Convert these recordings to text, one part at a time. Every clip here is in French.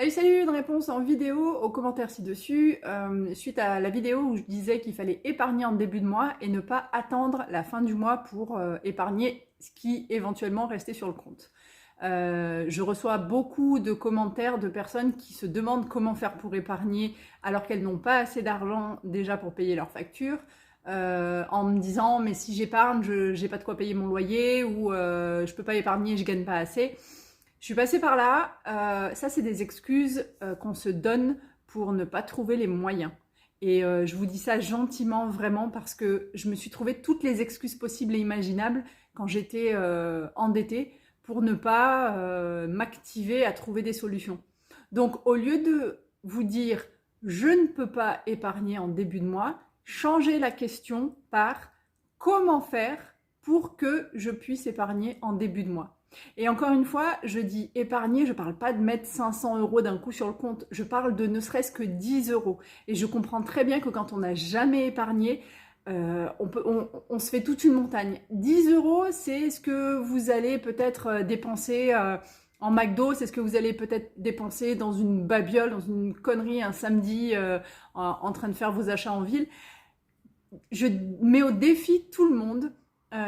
Salut, une réponse en vidéo aux commentaires ci-dessus, suite à la vidéo où je disais qu'il fallait épargner en début de mois et ne pas attendre la fin du mois pour épargner ce qui éventuellement restait sur le compte. Je reçois beaucoup de commentaires de personnes qui se demandent comment faire pour épargner alors qu'elles n'ont pas assez d'argent déjà pour payer leurs factures, en me disant mais si j'épargne, je n'ai pas de quoi payer mon loyer ou je peux pas épargner, je gagne pas assez. Je suis passée par là, ça c'est des excuses qu'on se donne pour ne pas trouver les moyens. Et je vous dis ça gentiment vraiment parce que je me suis trouvé toutes les excuses possibles et imaginables quand j'étais endettée pour ne pas m'activer à trouver des solutions. Donc au lieu de vous dire je ne peux pas épargner en début de mois, changez la question par comment faire pour que je puisse épargner en début de mois. Et encore une fois, je dis épargner, je ne parle pas de mettre 500 € d'un coup sur le compte, je parle de ne serait-ce que 10 €. Et je comprends très bien que quand on n'a jamais épargné, on se fait toute une montagne. 10 €, c'est ce que vous allez peut-être dépenser en McDo, c'est ce que vous allez peut-être dépenser dans une babiole, dans une connerie un samedi en train de faire vos achats en ville. Je mets au défi tout le monde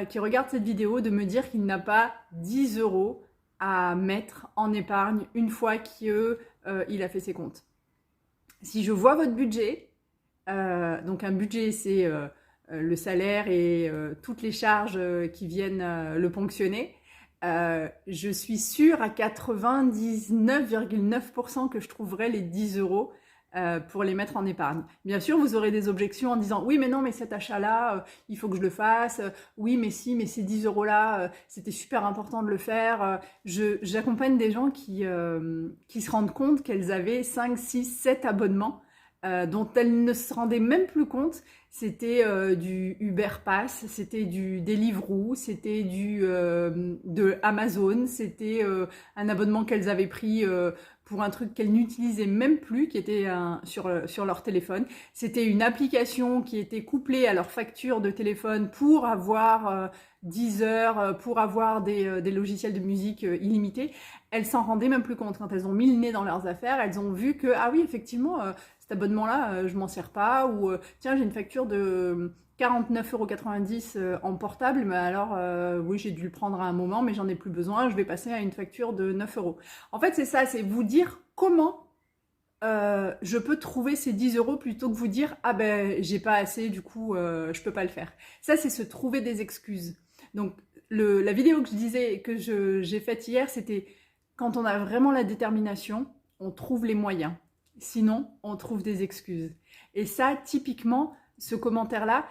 qui regarde cette vidéo de me dire qu'il n'a pas 10 € à mettre en épargne une fois qu'il a fait ses comptes. Si je vois votre budget, donc un budget c'est le salaire et toutes les charges qui viennent le ponctionner, je suis sûre à 99,9% que je trouverai les 10 € pour les mettre en épargne. Bien sûr, vous aurez des objections en disant « Oui, mais non, mais cet achat-là, il faut que je le fasse. Oui, mais si, mais ces 10 € là, c'était super important de le faire. » J'accompagne des gens qui se rendent compte qu'elles avaient 5, 6, 7 abonnements dont elles ne se rendaient même plus compte. C'était du Uber Pass, c'était du Deliveroo, c'était de Amazon, c'était un abonnement qu'elles avaient pris pour un truc qu'elles n'utilisaient même plus, qui était sur leur téléphone. C'était une application qui était couplée à leur facture de téléphone pour avoir 10 heures, pour avoir des logiciels de musique illimités. Elles s'en rendaient même plus compte. Quand elles ont mis le nez dans leurs affaires, elles ont vu que, ah oui, effectivement, cet abonnement-là, je m'en sers pas, ou tiens, j'ai une facture de 49,90 € en portable, mais alors, oui, j'ai dû le prendre à un moment, mais j'en ai plus besoin, je vais passer à une facture de 9 €. En fait, c'est ça, c'est vous dire comment je peux trouver ces 10 € plutôt que vous dire « Ah ben, j'ai pas assez, du coup, je peux pas le faire. » Ça, c'est se trouver des excuses. Donc, la vidéo que je disais, que j'ai faite hier, c'était quand on a vraiment la détermination, on trouve les moyens. Sinon, on trouve des excuses. Et ça, typiquement, ce commentaire-là,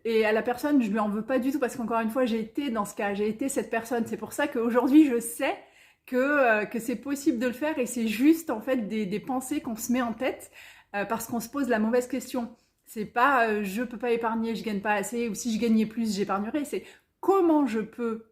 et à la personne, je lui en veux pas du tout parce qu'encore une fois, j'ai été dans ce cas, j'ai été cette personne. C'est pour ça qu'aujourd'hui, je sais que c'est possible de le faire et c'est juste en fait des pensées qu'on se met en tête parce qu'on se pose la mauvaise question. C'est pas je peux pas épargner, je gagne pas assez, ou si je gagnais plus, j'épargnerais. C'est comment je peux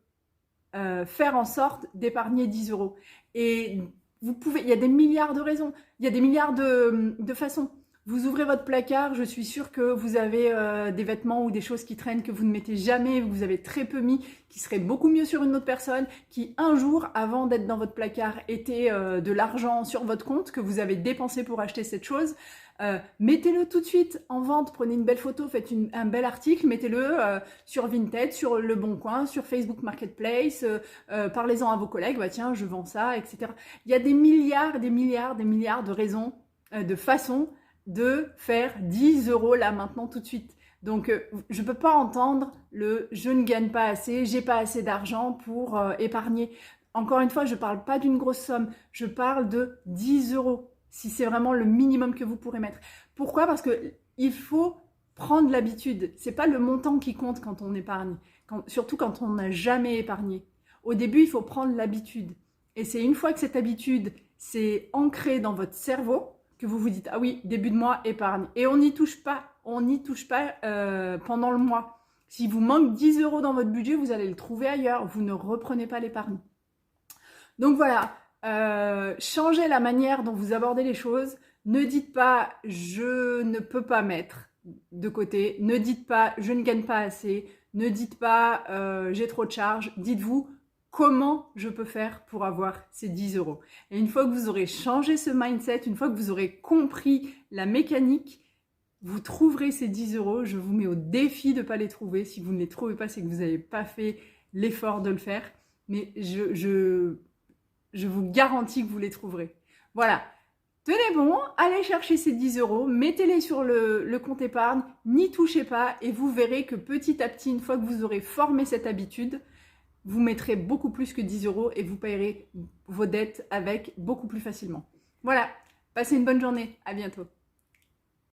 faire en sorte d'épargner 10 €. Et vous pouvez, il y a des milliards de raisons, il y a des milliards de façons. Vous ouvrez votre placard, je suis sûre que vous avez des vêtements ou des choses qui traînent que vous ne mettez jamais, que vous avez très peu mis, qui seraient beaucoup mieux sur une autre personne, qui un jour, avant d'être dans votre placard, était de l'argent sur votre compte, que vous avez dépensé pour acheter cette chose. Mettez-le tout de suite en vente, prenez une belle photo, faites un bel article, mettez-le sur Vinted, sur Le Bon Coin, sur Facebook Marketplace, parlez-en à vos collègues, bah tiens, je vends ça, etc. Il y a des milliards, des milliards, des milliards de raisons, de façons de faire 10 € là maintenant tout de suite. Donc je peux pas entendre le je ne gagne pas assez, j'ai pas assez d'argent pour épargner. Encore une fois, je parle pas d'une grosse somme, je parle de 10 € si c'est vraiment le minimum que vous pourrez mettre. Pourquoi? Parce que il faut prendre l'habitude. C'est pas le montant qui compte quand on épargne, surtout quand on n'a jamais épargné. Au début, il faut prendre l'habitude. Et c'est une fois que cette habitude s'est ancrée dans votre cerveau que vous vous dites « Ah oui, début de mois, épargne ». Et on n'y touche pas, pendant le mois. Si vous manque 10 € dans votre budget, vous allez le trouver ailleurs. Vous ne reprenez pas l'épargne. Donc voilà, changez la manière dont vous abordez les choses. Ne dites pas « je ne peux pas mettre de côté ». Ne dites pas « je ne gagne pas assez ». Ne dites pas « j'ai trop de charges ». Dites-vous comment je peux faire pour avoir ces 10 euros. Et une fois que vous aurez changé ce mindset, une fois que vous aurez compris la mécanique, vous trouverez ces 10 euros. Je vous mets au défi de ne pas les trouver. Si vous ne les trouvez pas, c'est que vous n'avez pas fait l'effort de le faire. Mais je vous garantis que vous les trouverez. Voilà. Tenez bon, allez chercher ces 10 euros, mettez-les sur le compte épargne, n'y touchez pas et vous verrez que petit à petit, une fois que vous aurez formé cette habitude, vous mettrez beaucoup plus que 10 euros et vous payerez vos dettes avec beaucoup plus facilement. Voilà, passez une bonne journée, à bientôt.